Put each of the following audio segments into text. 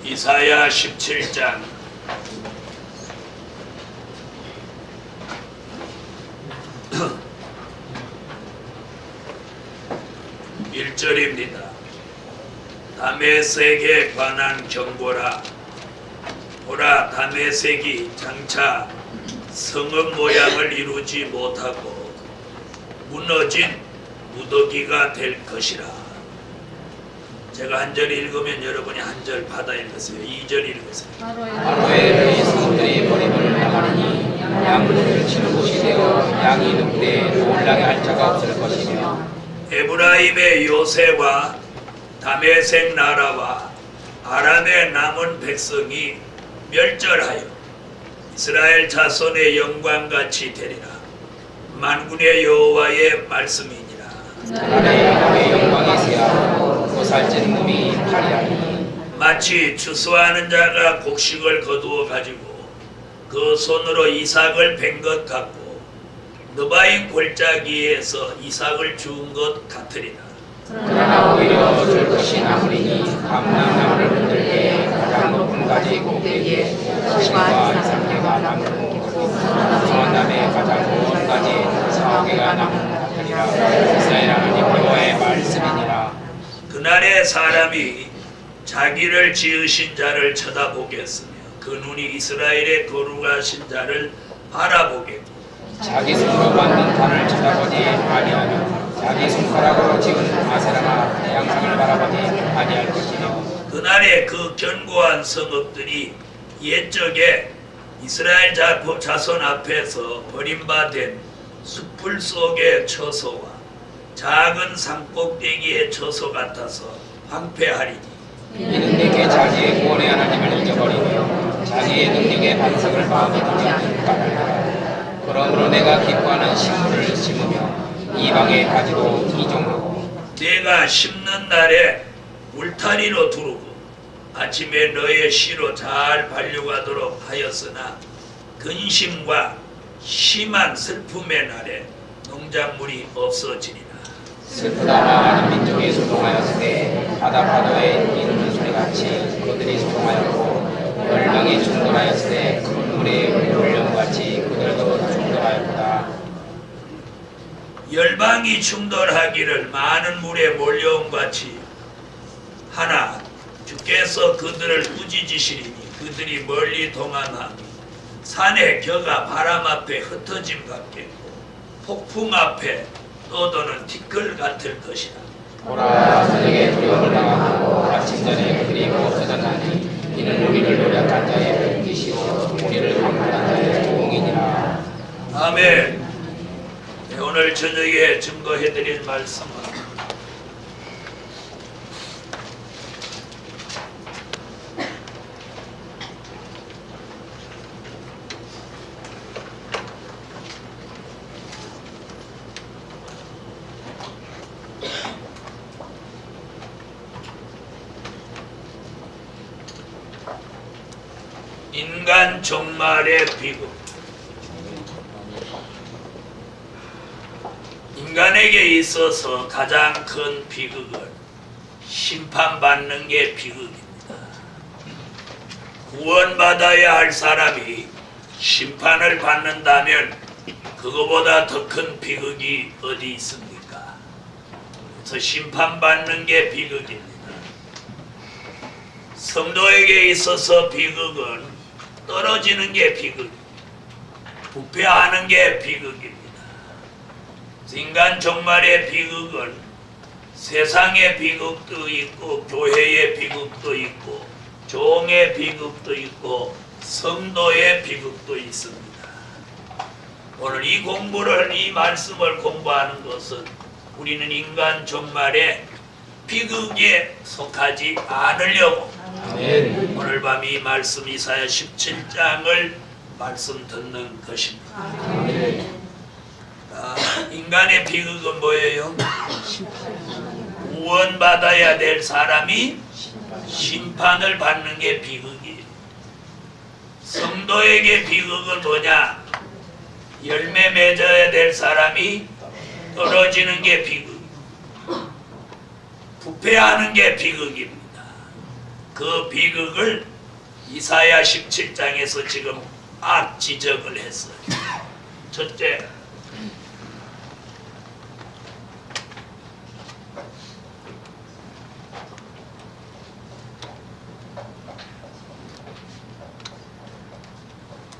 이사야 17장 1절입니다. 다메섹에 관한 경고라. 보라, 다메섹이 장차 성읍 모양을 이루지 못하고 무너진 무더기가 될 것이라. 제가 한 절 읽으면 여러분이 한 절 받아 읽으세요. 2절 읽으세요. 하루에 그의 성들이 버림을 당하리니 양을 치는 곳이 되어 양이 늑대에 놀라게 할 자가 없을 것이며 에브라임의 요새와 다메섹 나라와 아람의 남은 백성이 멸절하여 이스라엘 자손의 영광같이 되리라. 만군의 여호와의 말씀이니라. 그날에 그의 영광이 쇠하고 보살진 몸이 파리하리니 마치 추수하는 자가 곡식을 거두어 가지고 그 손으로 이삭을 벤 것 같고 느바인 골짜기에서 이삭을 주운 것 같으리라. 그러나 오히려 줄 것이 나무리니 감람나무를 흔들게 가장 높은 가지 꼭대기에 실과 2~3개가 나무고 성원남의 가장 높은 가지 4~5개가 나무는 같으리라. 이스라엘 하나님 여호와의 말씀이니라. 그날에 사람이 자기를 지으신 자를 쳐다보겠으며 그 눈이 이스라엘의 거룩하신 자를 바라보겠고 자기 손으로 만든 판을 쳐다보지 아니하며 자기 손가락으로 지은 아세라나 양상을 바라보지 아니할 것이며 그날에 그 견고한 성읍들이 옛적에 이스라엘 자손 앞에서 버림받은 숲풀 속의 처소와 작은 산꼭대기의 처소 같아서 황폐하리니 이는 내게 자기의 구원의 하나님을 잊어버리며 자기의 능력의 반석을 마음에 두지 않는 까닭이라. 그러므로 내가 기뻐하는 식물을 심으며 이방의 가지로 이종하고 내가 심는 날에 울타리로 두르고 아침에 너의 씨로 잘 발육하도록 하였으나 근심과 심한 슬픔의 날에 농작물이 없어지리라. 슬프다 많은 민족이 소동하였을 때 바다파도에 이르는 소리같이 그들이 소동하였고 열방이 충돌하였을 때 큰 물의 울림같이 그들도 충돌하였다. 열방이 충돌하기를 많은 물에 몰려온 같이 하나 주께서 그들을 꾸짖으시리니 그들이 멀리 동안하니 산의 겨가 바람 앞에 흩어짐 같겠고 폭풍 앞에 떠도는 티끌 같을 것이라. 보라, 저녁에 두려움을 당하고 아침 전에 그들이 없어졌나니 이는 우리를 노력한 자의 뜻이요 우리를 강탈한 자의 공이니라. 아멘. 네, 오늘 저녁에 증거해드릴 말씀은 인간 종말의 비극. 인간에게 있어서 가장 큰 비극은 심판받는 게 비극입니다. 구원받아야 할 사람이 심판을 받는다면 그거보다 더 큰 비극이 어디 있습니까? 그래서 심판받는 게 비극입니다. 성도에게 있어서 비극은 떨어지는 게 비극입니다. 부패하는 게 비극입니다. 인간 종말의 비극은 세상의 비극도 있고 교회의 비극도 있고 종의 비극도 있고 성도의 비극도 있습니다. 오늘 이 말씀을 공부하는 것은 우리는 인간 종말의 비극에 속하지 않으려고 아멘. 오늘 밤 이 말씀 이사야 17장을 말씀 듣는 것입니다. 아멘. 인간의 비극은 뭐예요? 구원받아야 될 사람이 심판을 받는 게 비극이에요. 성도에게 비극은 뭐냐? 열매 맺어야 될 사람이 떨어지는 게 비극. 부패하는 게 비극입니다. 그 비극을 이사야 17장에서 지금 지적을 했어요. 첫째,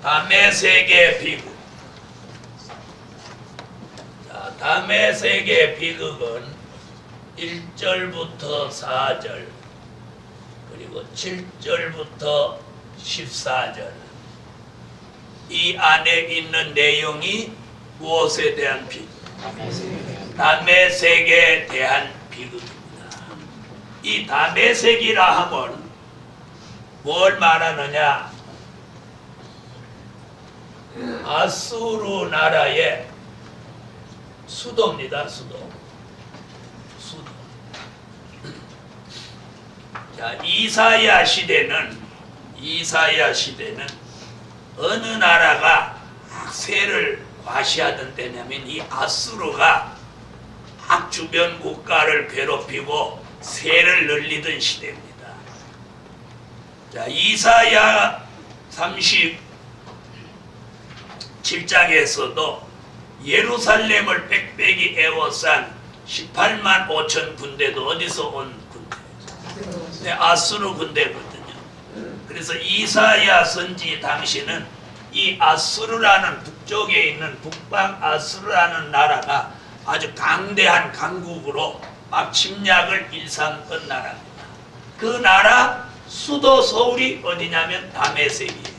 다메섹의 비극. 자, 다메섹의 비극은 1절부터 4절 그리고 7절부터 14절 이 안에 있는 내용이 무엇에 대한 비극? 다메섹에 대한 비극입니다. 이 다메섹이라 하면 뭘 말하느냐? 아수르 나라의 수도입니다. 수도. 자, 이사야 시대는 어느 나라가 세를 과시하던 때냐면 이 아수르가 주변 국가를 괴롭히고 세를 늘리던 시대입니다. 자, 이사야 37장에서도 예루살렘을 빽빽이 에워싼 18만 5천 군대도 어디서 온 군대? 네, 아수르 군대거든요. 그래서 이사야 선지 당시는 이 아수르라는 북쪽에 있는 북방 아수르라는 나라가 아주 강대한 강국으로 막 침략을 일삼던 나라입니다. 그 나라 수도 서울이 어디냐면 다메섹이에요.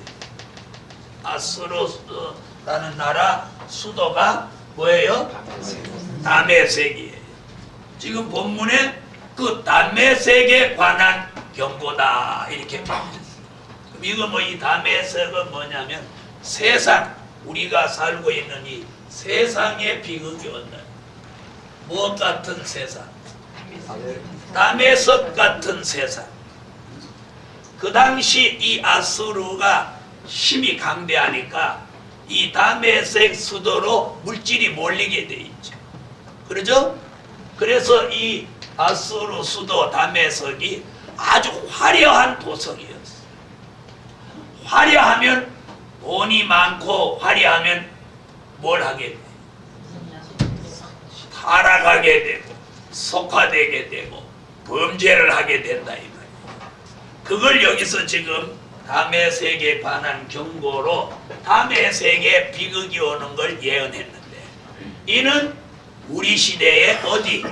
아수르라는 나라 수도가 뭐예요? 다메섹이에요. 지금 본문에 그 다메섹에 관한 경고다 이렇게 말했어요. 그럼 이거 뭐 이 다메섹은 뭐냐면 세상, 우리가 살고 있는 이 세상의 비극이 온다. 무엇 같은 세상? 다메섹 같은 세상. 그 당시 이 아수르가 힘이 강대하니까 이 다메섹 수도로 물질이 몰리게 돼 있죠. 그러죠? 그래서 이 아수르 수도 다메섹이 아주 화려한 도성이었어요. 화려하면 돈이 많고 화려하면 뭘 하게 돼? 타락하게 되고 속화되게 되고 범죄를 하게 된다 이 말이에요. 그걸 여기서 지금 다메섹에 관한 경고로 다메섹에 비극이 오는 걸 예언했는데 이는 우리 시대의 어디?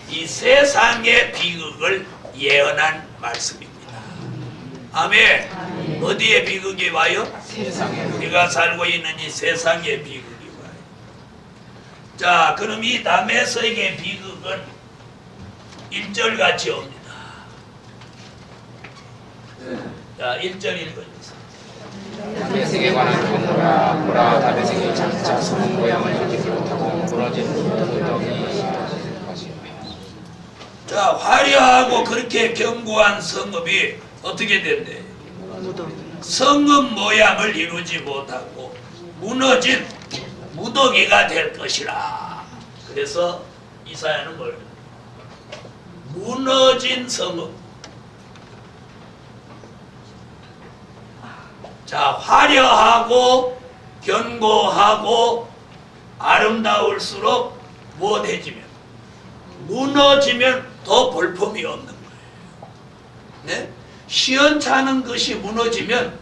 이 세상의 비극을 예언한 말씀입니다. 아멘. 어디에 비극이 와요? 우리가 살고 있는 이 세상의 비극이 와요. 자, 그럼 이 다메섹의 비극은 1절 같이 옵니다. 자, 1절 읽어주세요. 다메섹에 관한 경고라. 보라, 다메섹이 장차 성 모양을 가지지 못하고 무너진 무덕이 자, 화려하고 그렇게 견고한 성읍이 어떻게 된대? 성읍 모양을 이루지 못하고 무너진 무더기가 될 것이라. 그래서 이사야는 뭘? 무너진 성읍. 자, 화려하고 견고하고 아름다울수록 무엇해지면? 무너지면 더 볼품이 없는 거예요. 네? 시원찮은 것이 무너지면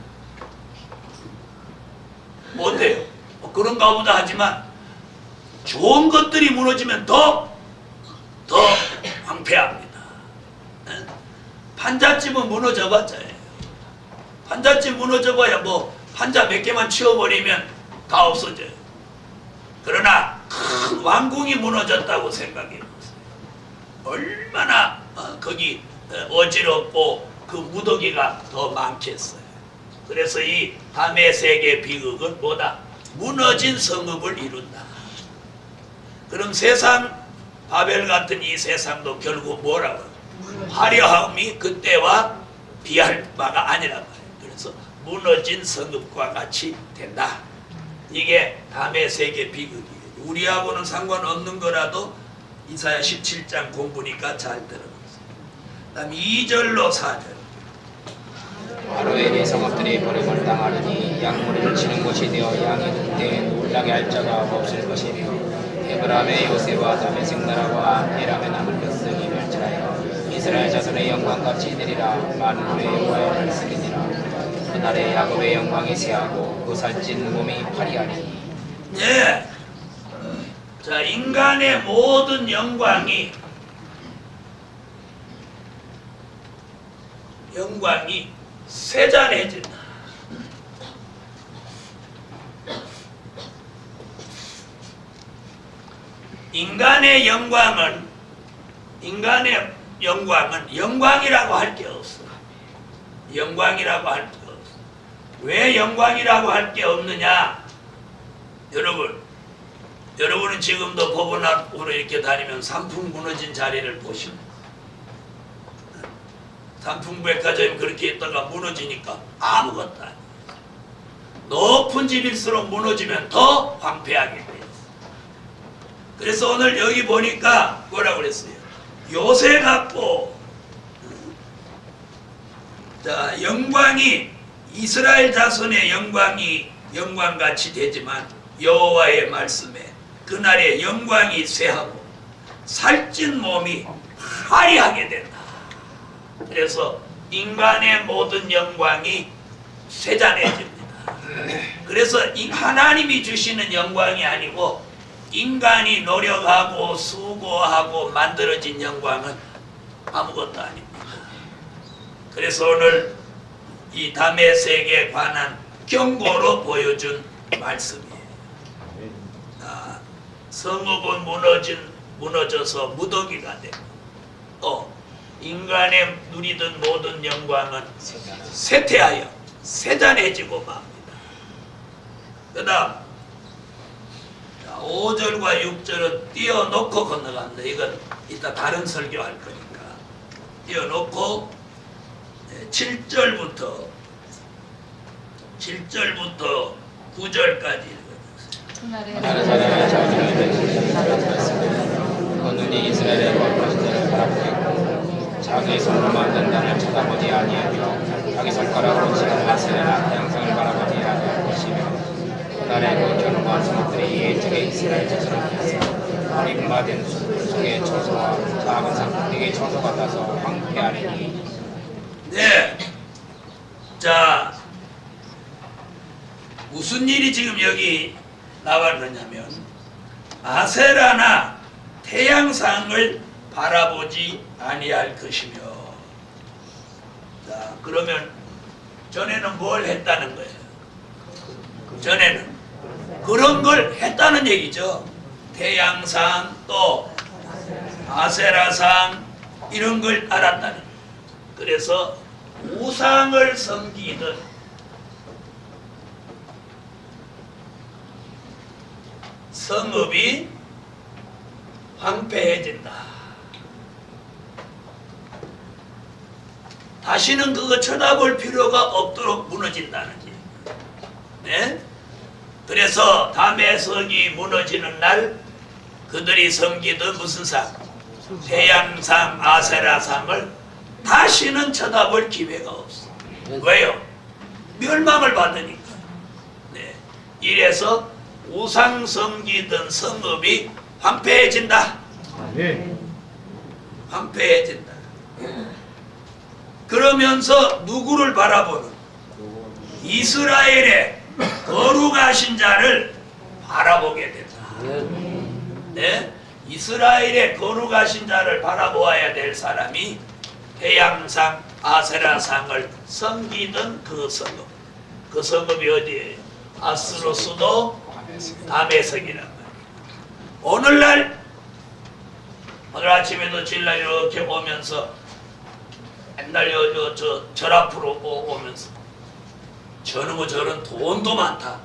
못해요. 그런가 보다 하지만 좋은 것들이 무너지면 더 황폐합니다. 네? 판잣집은 무너져봤자예요. 판잣집 무너져봐야 뭐 판자 몇 개만 치워버리면 다 없어져요. 그러나 큰 왕궁이 무너졌다고 생각해보세요. 얼마나 거기 어지럽고 그 무더기가 더 많겠어요. 그래서 이 다메섹의 비극은 뭐다? 무너진 성읍을 이룬다. 그럼 세상, 바벨 같은 이 세상도 결국 뭐라고? 화려함이 그때와 비할 바가 아니란 말이에요. 그래서 무너진 성읍과 같이 된다. 이게 다메섹의 비극이에요. 우리하고는 상관없는 거라도 이사야 17장 공부니까 잘 들어보세요. 그 다음 2절로 4절. 이스라엘의 성읍들이 버림을 당하리니 양무리를 치는 곳이 되어 양이 그때 놀라게 할 자가 없을 것이며 에브라임의 요새와 다메섹 나라와 에람의 남을 벼슬이 멸치하여 이스라엘 자손의 영광같이 되리라. 만군의 여호와의 말씀이니라. 그날에 야곱의 영광이 새하고 그 살찐 몸이 파리하리니. 예. 자, 인간의 모든 영광이 쇠잔해진다. 인간의 영광은 영광이라고 할 게 없어. 영광이라고 할 게 없어. 왜 영광이라고 할 게 없느냐? 여러분은 지금도 법원 앞으로 이렇게 다니면 산풍 무너진 자리를 보시면 산풍백화점이 그렇게 있다가 무너지니까 아무것도 아니에요. 높은 집일수록 무너지면 더 황폐하게 돼요. 그래서 오늘 여기 보니까 뭐라고 그랬어요? 요새 같고, 자, 영광이 이스라엘 자손의 영광이 영광같이 되지만 여호와의 말씀에 그날의 영광이 쇠하고 살찐 몸이 화려하게 된다. 그래서 인간의 모든 영광이 쇠잔해집니다. 그래서 하나님이 주시는 영광이 아니고 인간이 노력하고 수고하고 만들어진 영광은 아무것도 아닙니다. 그래서 오늘 이 다메섹에 관한 경고로 보여준 말씀이에요. 성읍은 무너져서 무더기가 되고 또 인간의 누리던 모든 영광은 쇠퇴하여 쇠잔해지고 맙니다. 그 다음 5절과 6절은 띄워놓고 건너갑니다. 이건 이따 다른 설교할 거니까 띄워놓고 7절부터 9절까지 그 눈이 이스라엘의 거룩하신 자를 바라보겠고 자기의 손으로 만든 땅을 쳐다보지 아니하며 자기 손가락으로 치는 아세라나 태양성을 바라보지 아니할 것이며 그날에 그 견고한 성읍들이 예적의 이스라엘 자손을 피해서 버림받은 속의 처소와 작은 산꼭대기의 처소 같아서 황폐하리니. 네. 자, 무슨 일이 지금 여기 나왔느냐면 아세라나 태양상을 바라보지 아니할 것이며. 자, 그러면 전에는 뭘 했다는 거예요? 전에는 그런 걸 했다는 얘기죠. 태양상 또 아세라상 이런 걸 알았다는 거예요. 그래서 우상을 섬기던 성읍이 황폐해진다. 다시는 그거 쳐다볼 필요가 없도록 무너진다는 얘기예요. 네? 그래서 다메섹이 무너지는 날 그들이 섬기던 무슨 상? 태양상, 아세라상을 다시는 쳐다볼 기회가 없어. 왜요? 멸망을 받으니까. 네. 이래서 우상 섬기던 성읍이 황폐해진다. 네. 황폐해진다. 그러면서 누구를 바라보는? 이스라엘의 거룩하신 자를 바라보게 된다. 네? 이스라엘의 거룩하신 자를 바라보아야 될 사람이 태양상, 아세라상을 섬기던 그 성읍. 그 성읍이 어디예요? 아스로스도 다메섹이란 말이에요. 오늘 아침에도 진날 이렇게 오면서 맨날 절 앞으로 오면서 저런 돈도 많다.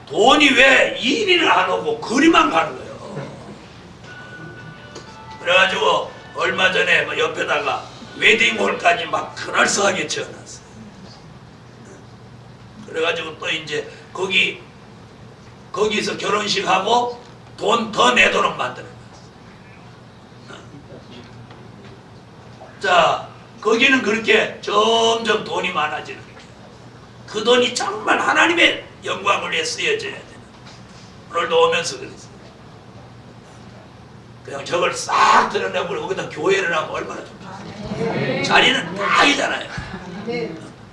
돈이 왜 일을 안 오고 그리만 가는 거예요. 그래가지고 얼마 전에 옆에다가 웨딩홀까지 막 그럴싸하게 지어놨어요. 그래가지고 또 이제 거기서 결혼식하고 돈 더 내도록 만드는 거예요. 자, 거기는 그렇게 점점 돈이 많아지는 거예요. 그 돈이 정말 하나님의 영광을 위해 쓰여져야 돼요. 오늘도 오면서 그랬어요. 그냥 저걸 싹 드러내고 거기다 교회를 하면 얼마나 좋겠어요. 자리는 딱이잖아요.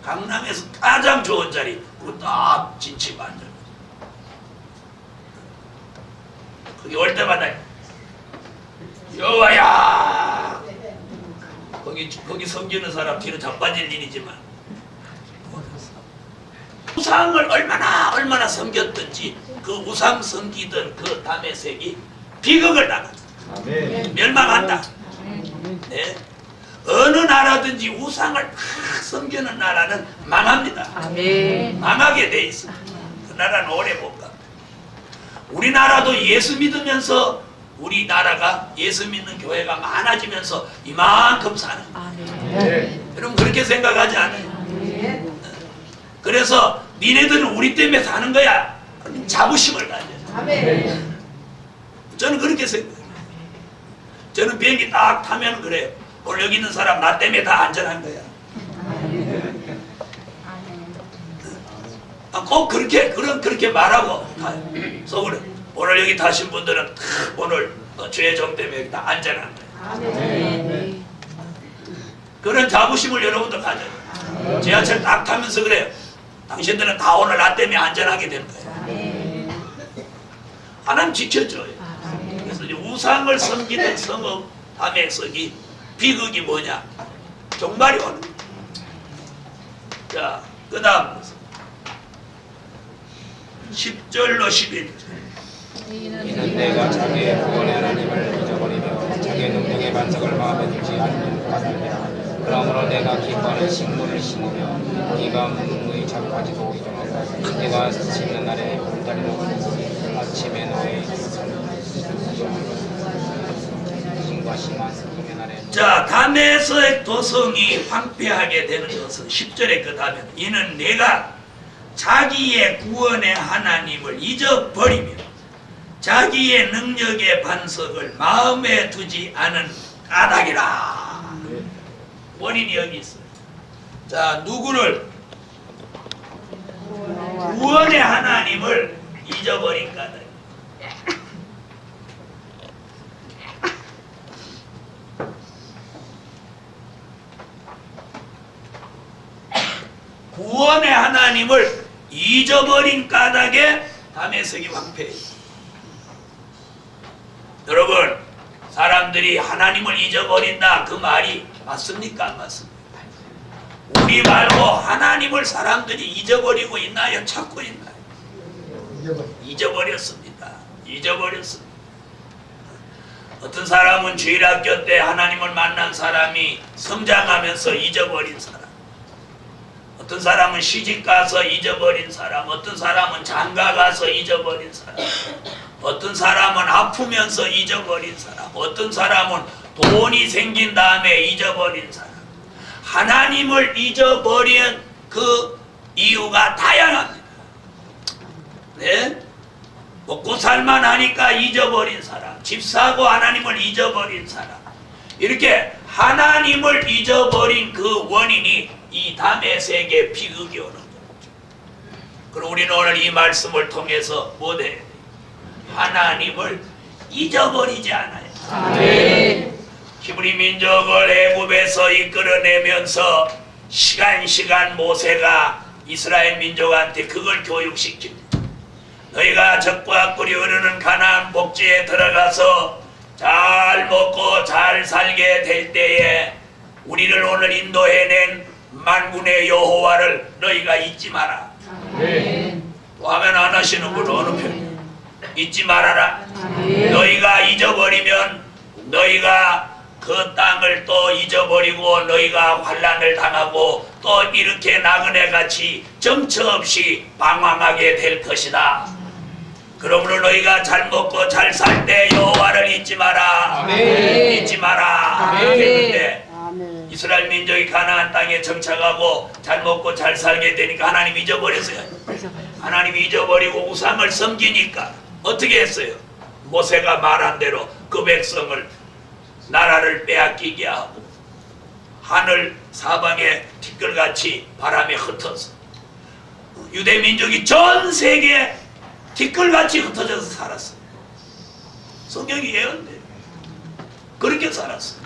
강남에서 가장 좋은 자리, 그거 딱 진치 만들. 거기 올 때마다 여호와야, 거기 섬기는 사람 뒤로 자빠질 일이지만 우상을 얼마나 섬겼든지 그 우상 섬기던 그 다메섹이 비극을 당한다. 멸망한다. 네. 어느 나라든지 우상을 막 섬기는 나라는 망합니다. 망하게 돼 있어. 그 나라는 오래 못 가. 우리나라도 예수 믿으면서 우리나라가 예수 믿는 교회가 많아지면서 이만큼 사는 거예요. 여러분 그렇게 생각하지 않아요? 그래서 니네들은 우리 때문에 사는 거야. 자부심을 가져요. 저는 그렇게 생각해요. 저는 비행기 딱 타면 그래요. 오늘 여기 있는 사람 나 때문에 다 안전한 거야. 꼭 그렇게 말하고 속으로 오늘 여기 타신 분들은 오늘 죄정 때문에 여기 다 안전한 거야. 그런 자부심을 여러분도 가져요. 지하철 딱 타면서 그래요. 당신들은 다 오늘 나 때문에 안전하게 된 거야. 하나님 지켜줘요. 그래서 우상을 섬기는 성읍 다메섹이 비극이 뭐냐? 종말이 오는 거야. 자, 그 다음 10절로 11절. 이는 내가 자기의 구원의 하나님을 잊어버리며 자기의 능력의 반석을 마음에 두지 않는 까닭이라. 그러므로 내가 기뻐하는 식물을 심으며 네가 무능의 작가지도 이정하고 네가 심는 날에 불달이 나고 아침에 너의 힘과 심한 힘의 날에. 자, 다메섹 도성이 황폐하게 되는 것은 10절에 그 다음에 이는 내가 자기의 구원의 하나님을 잊어버리며 자기의 능력의 반석을 마음에 두지 않은 까닭이라. 원인이 여기 있어요. 자, 누구를? 구원의 하나님을 잊어버린 까닭. 구원의 하나님을 잊어버린 까닭에 다메섹이 황폐해요. 여러분, 사람들이 하나님을 잊어버린다 그 말이 맞습니까? 안 맞습니까? 우리 말고 하나님을 사람들이 잊어버리고 있나요? 찾고 있나요? 잊어버렸습니다. 잊어버렸습니다. 어떤 사람은 주일학교 때 하나님을 만난 사람이 성장하면서 잊어버린 사람, 어떤 사람은 시집가서 잊어버린 사람, 어떤 사람은 장가가서 잊어버린 사람, 어떤 사람은 아프면서 잊어버린 사람, 어떤 사람은 돈이 생긴 다음에 잊어버린 사람. 하나님을 잊어버린 그 이유가 다양합니다. 네? 먹고 살만하니까 잊어버린 사람, 집 사고 하나님을 잊어버린 사람, 이렇게 하나님을 잊어버린 그 원인이 이 다메섹의 비극이 오는 거죠. 그럼 우리는 오늘 이 말씀을 통해서 뭐 해야 돼요? 하나님을 잊어버리지 않아요. 아멘. 히브리 민족을 애굽에서 이끌어내면서 시간 모세가 이스라엘 민족한테 그걸 교육시킵니다. 너희가 적과 꿀이 흐르는 가나안 복지에 들어가서 잘 먹고 잘 살게 될 때에 우리를 오늘 인도해낸 만군의 여호와를 너희가 잊지 마라. 또 하면 안 하시는 분 어느 편이에요? 잊지 말아라. 너희가 잊어버리면 너희가 그 땅을 또 잊어버리고 너희가 환난을 당하고 또 이렇게 나그네같이 정처 없이 방황하게 될 것이다. 그러므로 너희가 잘 먹고 잘 살 때 여호와를 잊지 마라. 아멘. 잊지 마라. 아멘. 그랬는데 이스라엘 민족이 가나안 땅에 정착하고 잘 먹고 잘 살게 되니까 하나님 잊어버렸어요. 하나님 잊어버리고 우상을 섬기니까 어떻게 했어요? 모세가 말한 대로 그 백성을 나라를 빼앗기게 하고 하늘 사방에 티끌같이 바람에 흩어서 유대 민족이 전 세계에 티끌같이 흩어져서 살았어요. 성경이 예언돼요. 그렇게 살았어요.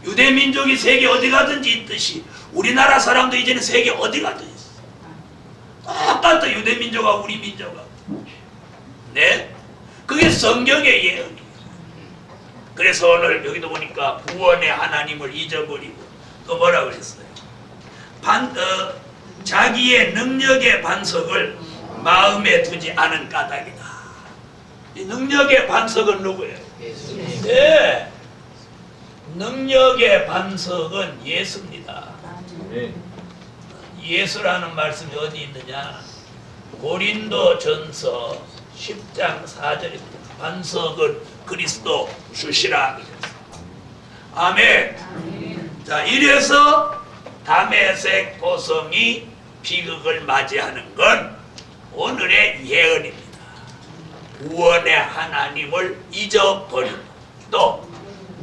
유대 민족이 세계 어디 가든지 있듯이 우리나라 사람도 이제는 세계 어디 가든지 있어요. 똑같아. 유대 민족하고 우리 민족하고. 네? 그게 성경의 예언이에요. 그래서 오늘 여기도 보니까 구원의 하나님을 잊어버리고 또 뭐라 그랬어요? 자기의 능력의 반석을 마음에 두지 않은 까닭이다. 이 능력의 반석은 누구예요? 네. 능력의 반석은 예수입니다. 예수라는 말씀이 어디 있느냐? 고린도전서 10장 4절입니다. 반석은 그리스도 주시라. 아멘. 자, 이래서 다메섹 도성이 비극을 맞이하는 건 오늘의 예언입니다. 구원의 하나님을 잊어버리고 또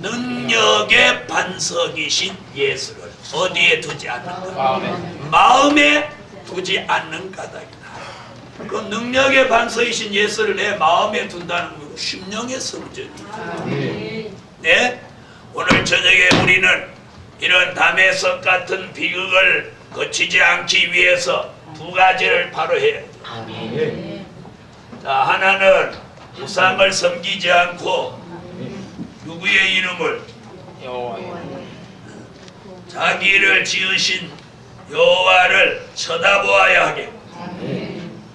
능력의 반석이신 예수를 어디에 두지 않는가? 마음에 두지 않는 까닭이다. 그 능력의 반석이신 예수를 내 마음에 둔다는 건 심령의 성전이다. 네? 오늘 저녁에 우리는 이런 다메섹 같은 비극을 거치지 않기 위해서 두 가지를 바로 해야 돼요. 자, 하나는 우상을 섬기지 않고 누구의 이름을? 자기를 지으신 여호와를 쳐다보아야 하겠고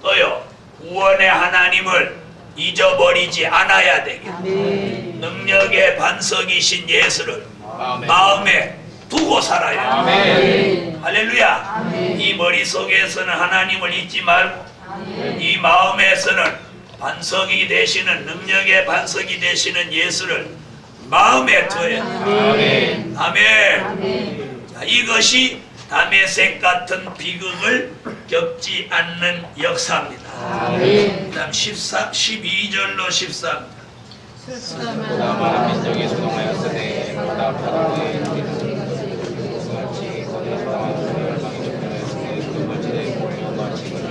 또요 구원의 하나님을 잊어버리지 않아야 되겠고 능력의 반석이신 예수를 마음에 두고 살아야 돼. 할렐루야. 이 머릿속에서는 하나님을 잊지 말고 이 마음에서는 반석이 되시는 능력의 반석이 되시는 예수를 마음에 둬야 돼. 아멘. 자, 이것이 다메섹 같은 비극을 겪지 않는 역사입니다. 그 다음 12절로 13. 보다 많은 민족이 소동하였으되 보다 바다의 같이 거기서 열방이 축전하였으니 그 멀지대 몰려가 지금을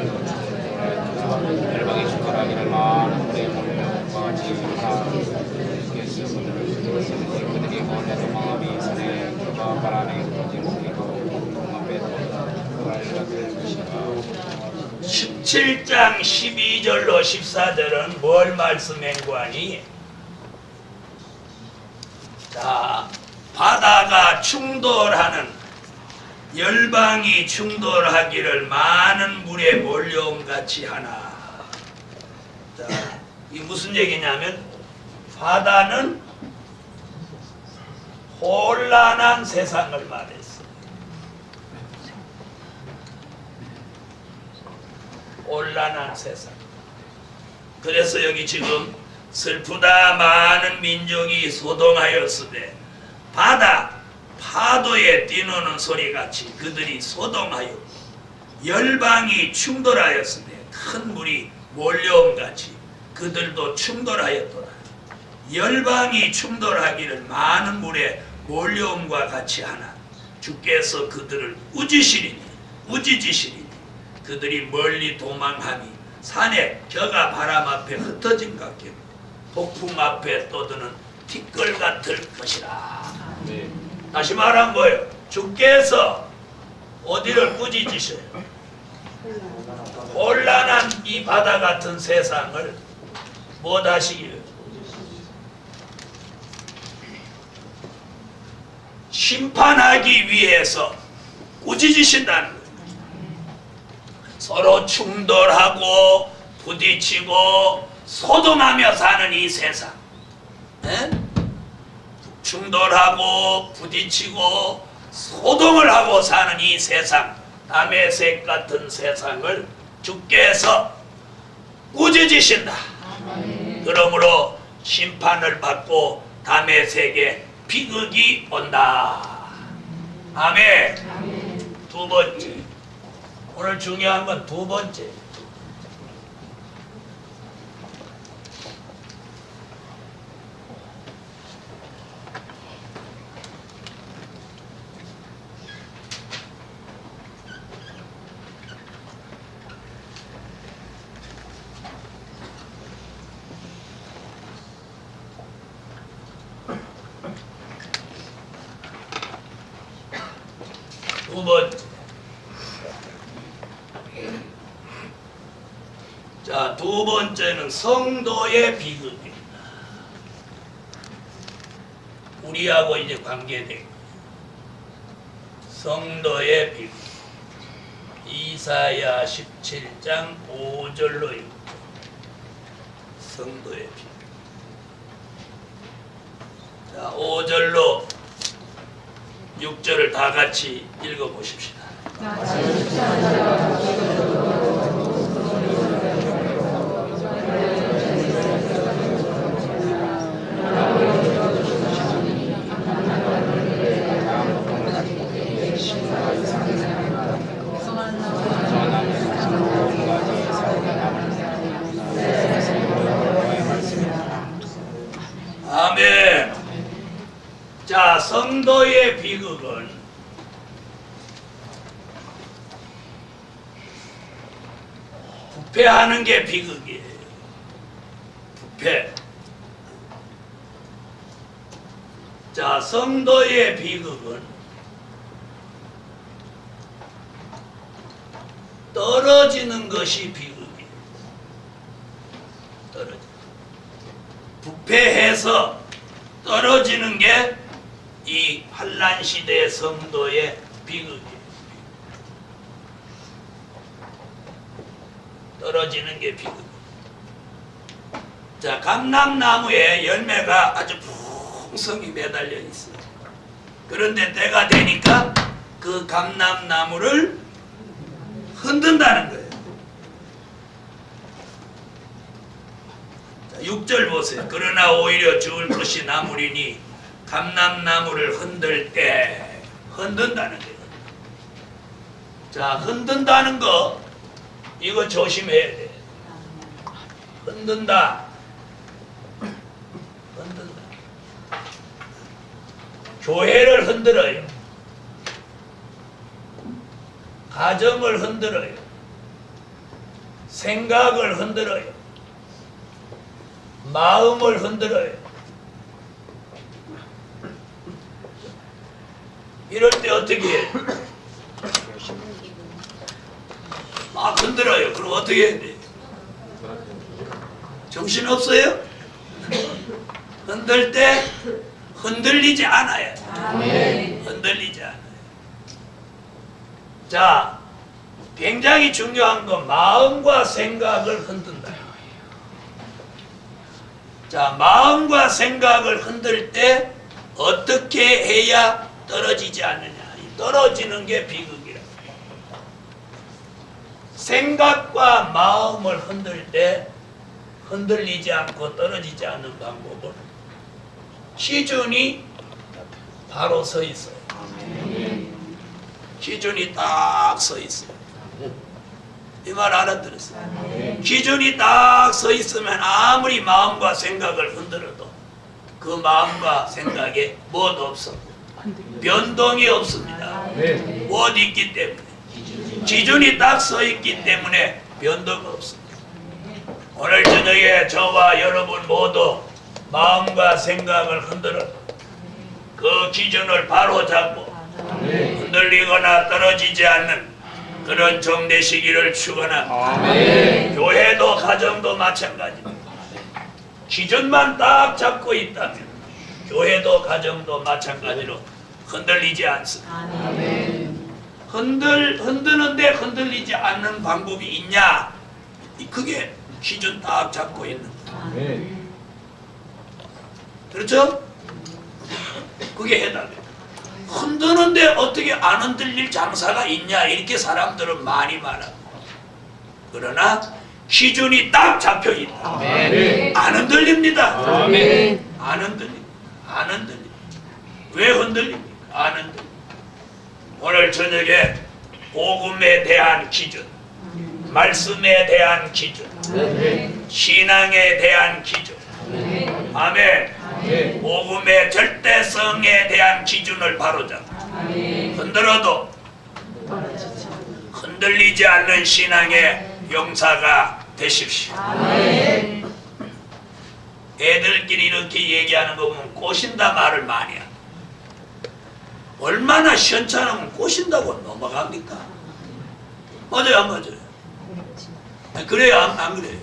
열방이 축전하기를 많은 물에 몰려가 지금을 그들이 멀리서 마음이 산에 그가 바람에 흩어지고 앞에 도라를 같을 것이라. 17장 12절로 14절은 뭘 말씀한 거니? 자, 바다가 충돌하는 열방이 충돌하기를 많은 물에 몰려온 같이 하나. 자, 이 무슨 얘기냐면 바다는 혼란한 세상을 말했어. 혼란한 세상. 그래서 여기 지금 슬프다 많은 민족이 소동하였으되 바다 파도에 뛰노는 소리같이 그들이 소동하여 열방이 충돌하였으되 큰 물이 몰려온같이 그들도 충돌하였도다. 열방이 충돌하기를 많은 물에 몰려옴과 같이 하나 주께서 그들을 우지지시리니 그들이 멀리 도망하니 산에 겨가 바람 앞에 흩어진 같겠고 폭풍 앞에 떠드는 티끌 같을 것이라. 다시 말한 거예요. 주께서 어디를 꾸짖으셔요? 혼란한 이 바다 같은 세상을 뭐 하시기를? 심판하기 위해서 꾸짖으신다는 거예요. 서로 충돌하고 부딪히고 소동하며 사는 이 세상, 에? 충돌하고 부딪히고 소동을 하고 사는 이 세상, 다메섹 같은 세상을 주께서 꾸짖으신다. 그러므로 심판을 받고 다메섹에 비극이 온다. 아멘. 두 번째, 오늘 중요한 건 두 번째. 두 번째. 자, 두 번째는 성도의 비극입니다. 우리하고 이제 관계된 성도의 비극. 이사야 17장 5절로 6절. 성도의 비극. 자, 5절로 6절을 다 같이 읽어보십시다. 아멘. 자, 성도의 비극은 부패하는 게 비극이에요. 부패. 자, 성도의 비극은 떨어지는 것이 비극이에요. 떨어지는. 부패해서 떨어지는 게 이 환란 시대 성도의 비극이에요. 떨어지는 게 비극. 자, 감람나무에 열매가 아주 풍성히 매달려 있어요. 그런데 때가 되니까 그 감람나무를 흔든다는 거예요. 자, 6절 보세요. 그러나 오히려 죽을 것이 나무리니 감람나무를 흔들 때 흔든다는 거예요. 자, 흔든다는 거 이거 조심해야 돼. 흔든다. 흔든다. 교회를 흔들어요. 가정을 흔들어요. 생각을 흔들어요. 마음을 흔들어요. 이럴 때 어떻게 해요? 막 흔들어요. 그럼 어떻게 해야 돼? 정신없어요? 흔들 때 흔들리지 않아요. 흔들리지 않아요. 자, 굉장히 중요한 건 마음과 생각을 흔든다. 자, 마음과 생각을 흔들 때 어떻게 해야 떨어지지 않느냐. 떨어지는 게 비극이라. 생각과 마음을 흔들 때 흔들리지 않고 떨어지지 않는 방법은 기준이 바로 서 있어요. 기준이 딱 서 있어요. 이 말 알아들었어요? 기준이 딱 서 있으면 아무리 마음과 생각을 흔들어도 그 마음과 생각에 못 없어. 변동이 없습니다. 못 있기 때문에. 기준이 딱 서 있기 때문에 변동 없습니다. 오늘 저녁에 저와 여러분 모두 마음과 생각을 흔들어 그 기준을 바로 잡고 흔들리거나 떨어지지 않는 그런 정 되시기를 축원합니다. 교회도 가정도 마찬가지입니다. 기준만 딱 잡고 있다면 교회도 가정도 마찬가지로 흔들리지 않습니다. 흔드는데 흔들리지 않는 방법이 있냐? 그게 기준 딱 잡고 있는 거예요. 그렇죠? 그게 해답이에요. 흔드는데 어떻게 안 흔들릴 장사가 있냐? 이렇게 사람들은 많이 말합니다. 그러나 기준이 딱 잡혀 있다. 안 흔들립니다. 안 흔들립니다. 안 흔들립니다. 왜 흔들립니까? 안 흔들립니다. 오늘 저녁에 복음에 대한 기준, 말씀에 대한 기준, 신앙에 대한 기준, 아멘. 복음의 절대성에 대한 기준을 바로잡아 흔들어도 흔들리지 않는 신앙의 용사가 되십시오. 애들끼리 이렇게 얘기하는 거 보면 꼬신다 말을 많이 합니다. 얼마나 시원찮으면 꼬신다고 넘어갑니까? 맞아요, 안 맞아요? 그래요, 안 그래요?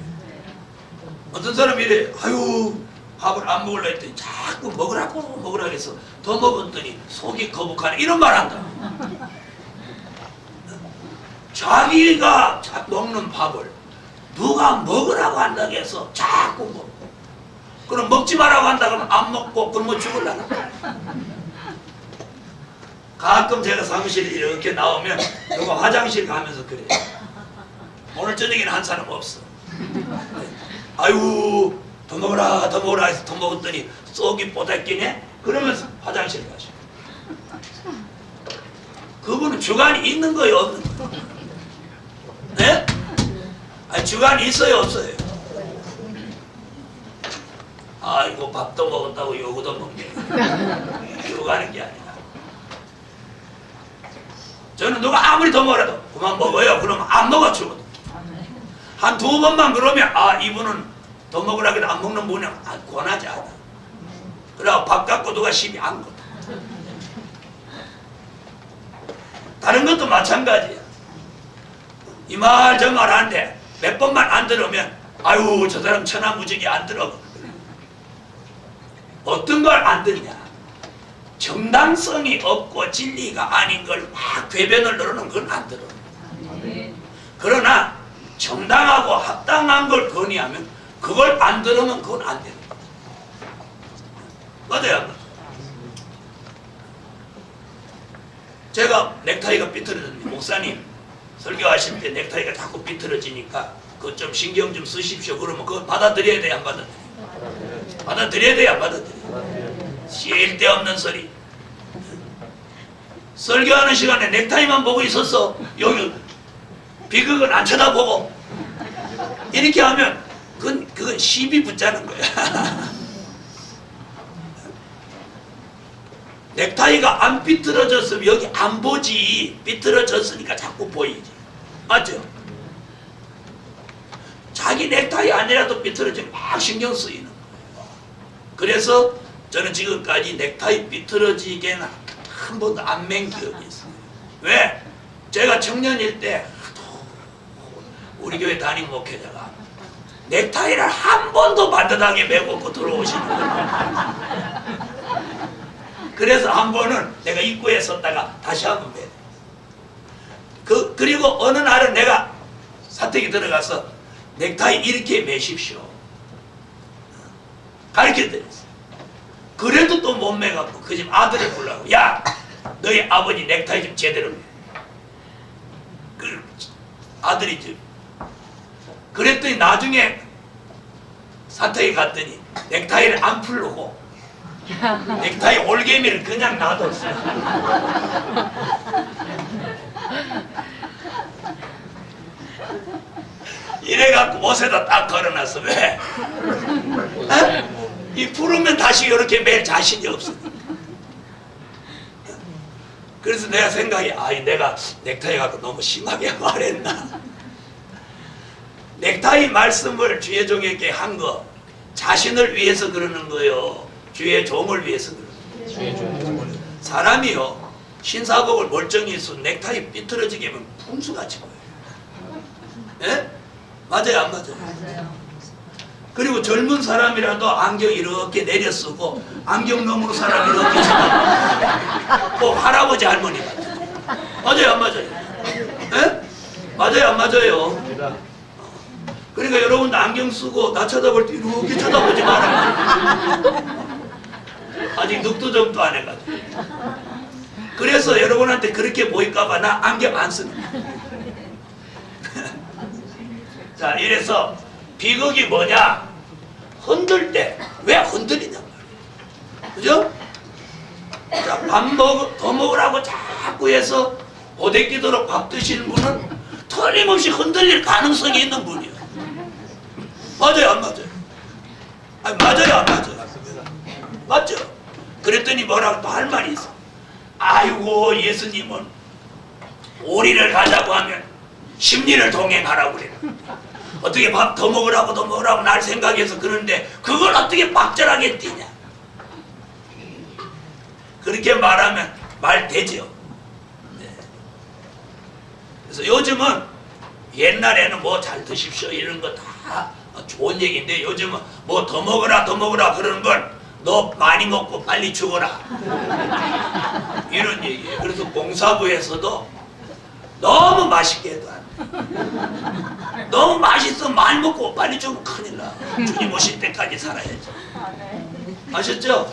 어떤 사람이 이래, 아유, 밥을 안 먹으려 했더니 자꾸 먹으라고 해서 더 먹었더니 속이 거북하네, 이런 말 한다. 자기가 먹는 밥을 누가 먹으라고 한다고 해서 자꾸 먹고, 그럼 먹지 말라고 한다 그러면 안 먹고 굶어 죽을라나? 가끔 제가 사무실에 이렇게 나오면 누가 화장실 가면서 그래. 오늘 저녁에는 한 사람 없어. 아유, 더 먹으라 해서 더 먹었더니 속이 뽀얗기네? 그러면서 화장실 가셔. 그분은 주관이 있는 거예요, 없는 거예요? 네? 아니, 주관이 있어요, 없어요? 아이고, 밥도 먹었다고 요거도 먹네. 주관하는 게 아니라. 저는 누가 아무리 더 먹어도 그만 먹어요. 그러면 안 먹어 죽어도. 한 두 번만 그러면 아, 이분은 더 먹으라 해도 안 먹는 분은 권하지 않아. 그래서 밥 갖고 누가 시비 안 거. 다른 것도 마찬가지야. 이 말 저 말 하는데 몇 번만 안 들으면 아유, 저 사람 천하무적이 안 들어. 어떤 걸 안 듣냐? 정당성이 없고 진리가 아닌 걸 막 궤변을 넣는 건 안 들어. 그러나 정당하고 합당한 걸 건의하면 그걸 안 들으면 그건 안 됩니다. 맞아요? 제가 넥타이가 삐뚤어졌는데 목사님 설교하실 때 넥타이가 자꾸 삐뚤어지니까 그거 좀 신경 좀 쓰십시오. 그러면 그거 받아들여야 돼요, 안 받아들여요? 받아들여야 돼요, 안 받아들여요? 쓸데없는 소리. 설교하는 시간에 넥타이만 보고 있었어. 여기 비극은 안 쳐다보고 이렇게 하면 그건 시비 붙자는 거야. 넥타이가 안 삐뚤어졌으면 여기 안 보지. 삐뚤어졌으니까 자꾸 보이지. 맞죠? 자기 넥타이 아니라도 삐뚤어지면 막 신경 쓰이는 거예요. 그래서 저는 지금까지 넥타이 삐뚤어지게는 한 번도 안 맨 기억이 있어요. 왜? 제가 청년일 때 우리 교회 담임 목회자가 넥타이를 한 번도 반듯하게 매고 들어오시는 거예요. 그래서 한 번은 내가 입구에 섰다가 다시 한번 매. 그리고 어느 날은 내가 사택에 들어가서 넥타이 이렇게 매십시오. 가르쳐드렸어요. 그래도 또 못 매갖고 그 집 아들을 불러고 야, 너희 아버지 넥타이 좀 제대로 매. 그 아들이 좀 그랬더니 나중에 사택에 갔더니 넥타이를 안 풀고 넥타이 올개미를 그냥 놔뒀어. 이래갖고 옷에다 딱 걸어놨어. 왜? 이 풀으면 다시 이렇게 맬 자신이 없어. 그래서 내가 생각이 내가 넥타이 갖고 너무 심하게 말했나. 넥타이 말씀을 주의 종에게 한 거 자신을 위해서 그러는 거요, 주의 종을 위해서 그러는 거예요. 사람이요 신사복을 멀쩡히 해서 넥타이 삐뚤어지게 하면 풍수같이 보여요. 예? 맞아요, 안 맞아요? 맞아요. 그리고 젊은 사람이라도 안경 이렇게 내려 쓰고 안경 너머로 사람 이렇게 쳐다보고 꼭 할아버지 할머니 같아요. 맞아요, 안 맞아요? 예? 맞아요, 안 맞아요? 그러니까 여러분도 안경 쓰고 나 쳐다볼 때 이렇게 쳐다보지 말아요. 아직 늑두정도 안 해가지고. 그래서 여러분한테 그렇게 보일까봐 나 안경 안 쓰는 거야. 자, 이래서 비극이 뭐냐? 흔들 때 왜 흔들리냐 말이야. 그죠? 자, 더 먹으라고 자꾸 해서 고데기도록 밥 드시는 분은 틀림없이 흔들릴 가능성이 있는 분이에요. 맞아요, 안 맞아요? 아니, 맞아요, 안 맞아요? 맞죠? 그랬더니 뭐라고 또 할 말이 있어. 아이고, 예수님은 오리를 가자고 하면 심리를 동행하라고 그래요. 어떻게 밥 더 먹으라고 날 생각해서 그러는데 그걸 어떻게 박절하게 뛰냐. 그렇게 말하면 말 되죠. 네. 그래서 요즘은 옛날에는 뭐 잘 드십시오 이런 거 다 좋은 얘기인데 요즘은 뭐 더 먹어라 더 먹어라 그러는 건 너 많이 먹고 빨리 죽어라 이런 얘기예요. 그래서 공사부에서도 너무 맛있게 해도 안 돼. 너무 맛있어 많이 먹고 빨리 죽으면 큰일 나. 주님 오실 때까지 살아야지. 아셨죠?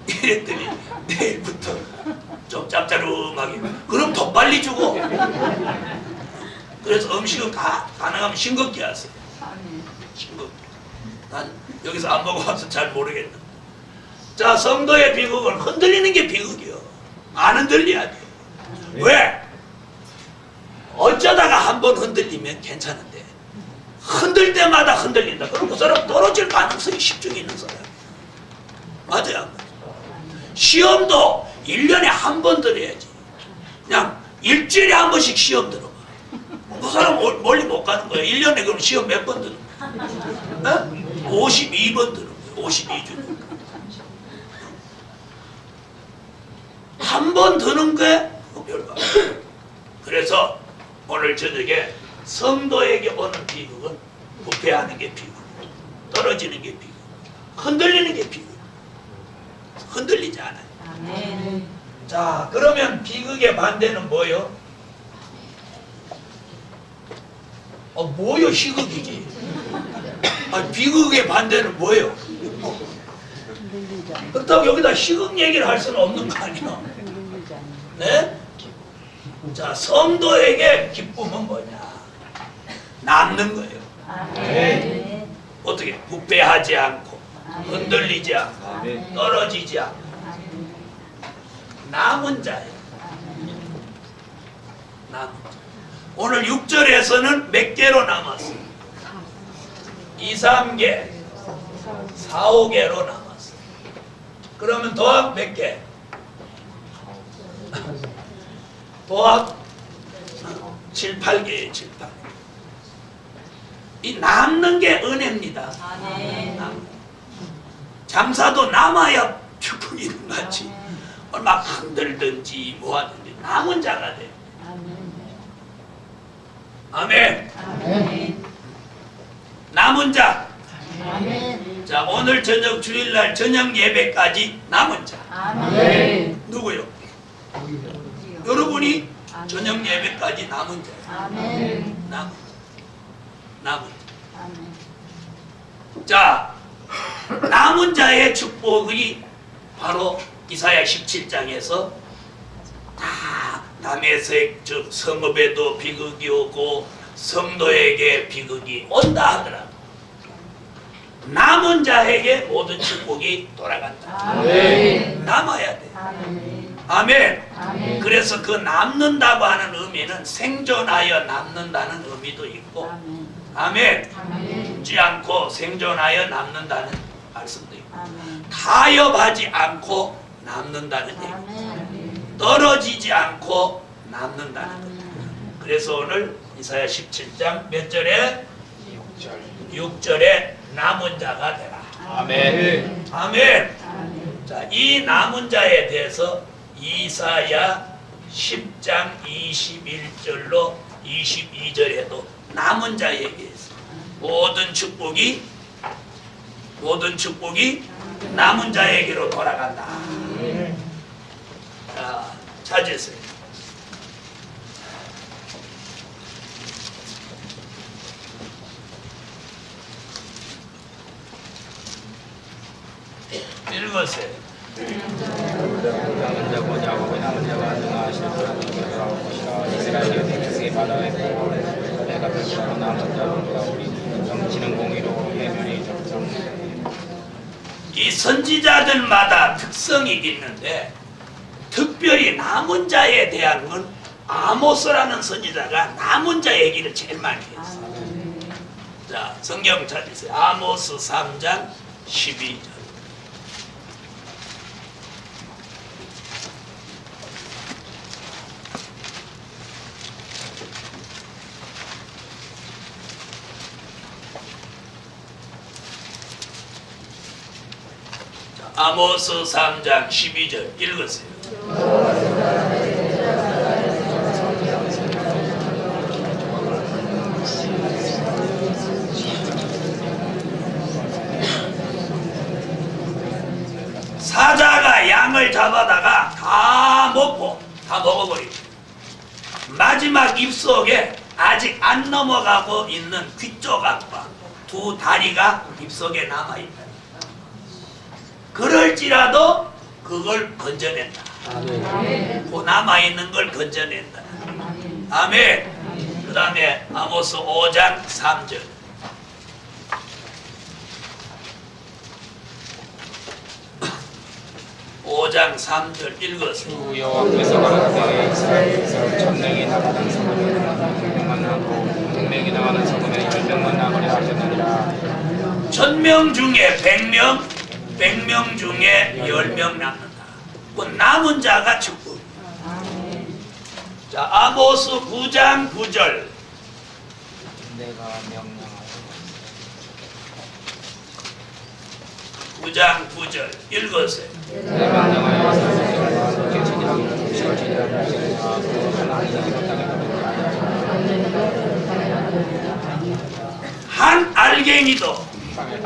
이랬더니 내일부터 좀 짭짤하게 그럼 더 빨리 죽어. 그래서 음식은 가능하면 싱겁게 하세요. 싱겁게. 난 여기서 안 먹어봐서 잘 모르겠는데. 자, 성도의 비극은 흔들리는 게 비극이요. 안 흔들려야 돼요. 왜? 어쩌다가 한 번 흔들리면 괜찮은데 흔들 때마다 흔들린다. 그럼 그 사람 떨어질 가능성이 10중 있는 사람. 맞아요, 안 맞아요? 시험도 1년에 한 번 들어야지. 그냥 일주일에 한 번씩 시험 들어봐. 그 사람 멀리 못 가는 거야. 1년에 그럼 시험 몇 번 들어? 52번 들어. 52주. 한 번 드는 게 별거. 그래서 오늘 저녁에 성도에게 오는 비극은 부패하는 게 비극, 떨어지는 게 비극, 흔들리는 게 비극. 흔들리지 않아요. 아멘. 자, 그러면 비극의 반대는 뭐요? 뭐요? 희극이지. 비극의 반대는 뭐예요? 그렇다고 여기다 희극 얘기를 할 수는 없는 거 아니야? 네? 자, 성도에게 기쁨은 뭐냐? 남는 거예요. 네. 어떻게? 부패하지 않고, 흔들리지 않고, 떨어지지 않고, 남은 자예요. 남은 자. 오늘 6절에서는 몇 개로 남았어요? 2, 3개, 4, 5개로 남았어요. 그러면 도합 몇 개? 도합 7, 8개예요. 7, 8개. 이 남는 게 은혜입니다. 잠사도 남아야 축복이 있는 것 같이 얼마 흔들든지 뭐하든지 남은 자가 돼요. 아멘. 아멘. 남은 자. 아멘. 자, 오늘 저녁 주일날 저녁 예배까지 남은 자. 아멘. 누구요? 여러분이 저녁 예배까지 남은 자. 아멘. 남은 자. 아멘. 자, 남은 자의 축복이 바로 이사야 17장에서 다 남의 즉 성읍에도 비극이 오고 성도에게 비극이 온다 하더라. 남은 자에게 모든 축복이 돌아간다. 아멘. 남아야 돼. 아멘. 아멘. 아멘. 그래서 그 남는다고 하는 의미는 생존하여 남는다는 의미도 있고, 아멘. 아멘. 죽지 않고 생존하여 남는다는 말씀도 있고, 아멘. 타협하지 않고 남는다는 얘기. 아멘. 떨어지지 않고 남는다는 것. 그래서 오늘 이사야 17장 몇 절에? 6절에 남은 자가 되라. 아멘. 아멘. 아멘. 자, 이 남은 자에 대해서 이사야 10장 21절로 22절에도 남은 자 얘기했어요. 모든 축복이 남은 자에게로 돌아간다. 자, 찾으세요. 읽으세요. 남은 자 곧 야곱의 남은 자가 능하실 하나님을 돌아올 것이라. 이스라엘의 백성의 바다에 내가 펼치고 남은 자들과 우리 정치는 공의로 해면이 적정. 이 선지자들마다 특성이 있는데 특별히 남은 자에 대한 건 아모스라는 선지자가 남은 자 얘기를 제일 많이 했어요. 자, 성경 찾으세요. 아모스 3장 12절. 아모스 3장 12절 읽으세요. 사자가 양을 잡아다가 다 먹어버리고 마지막 입속에 아직 안 넘어가고 있는 귀조각과 두 다리가 입속에 남아있다. 그럴지라도 그걸 건져낸다. 그 남아있는 걸 건져낸다. 아멘. 그 다음에 아모스 5장 3절. 오장 3절 읽으세요. 주 여호와께서 가라사대 이스라엘에서 1000명이 나가는 서문에 100명만 남고 100명이 나가는 서문에 10명만 남으려 하셨느니라. 1000명 중에 100명 중에 10명 남는다. 그 남은 자가 축복. 자, 아모스 9장 9절. 내가 명령하여 9장 9절 읽으세요. 내가 명령하여 사람들과 함께 지내라고 음식을 지내라고 하시느니라. 그 하나님이 땅에 한 알갱이도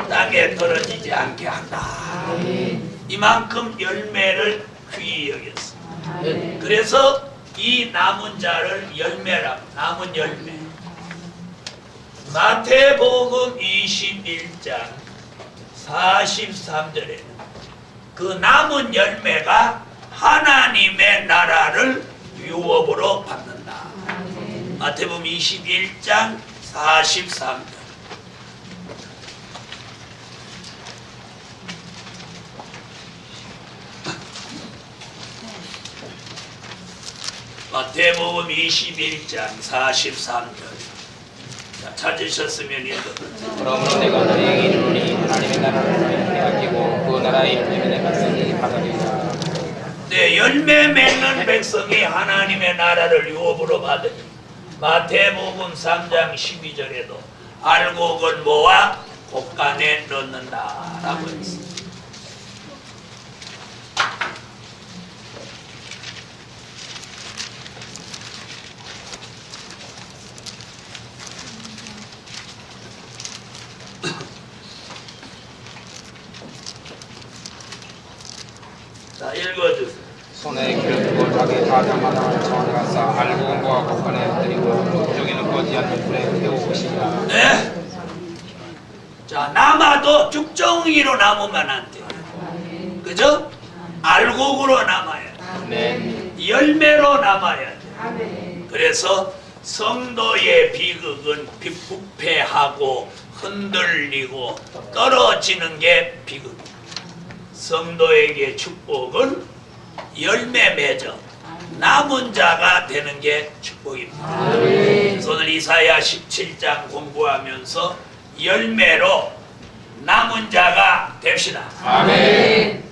땅에 떨어지지 않게 한다. 이만큼 열매를 귀히 여겼어. 그래서 이 남은 자를 열매라고, 남은 열매. 마태복음 21장 43절에는 그 남은 열매가 하나님의 나라를 유업으로 받는다. 마태복음 21장 43절. 마태복음 21장 43절. 자, 찾으셨으면 읽어보세요. 그러므로 내가 너희에게 이르노니 하나님의 나라를 빼앗기고 그 나라의 열매의 백성이 받으리라. 네, 열매 맺는 백성이 하나님의 나라를 유업으로 받으니 마태복음 3장 12절에도 알곡을 모아 곡간에 넣는다라고 했습니다. 자, 읽어주세요. 손에 귀를 두고 자기 사자마다 저어가서 알곡과 곡간에 드리고 부족이는 꺼지 않는 불에 태우시리라. 네? 자, 남아도 쭉정이로 남으면 안 돼. 그죠? 알곡으로 남아야 돼. 아멘. 열매로 남아야 돼. 그래서 성도의 비극은 부패하고 흔들리고 떨어지는 게 비극이에요. 성도에게 축복은 열매 맺어 남은 자가 되는 게 축복입니다. 그래서 오늘 이사야 17장 공부하면서 열매로 남은 자가 됩시다. 아멘.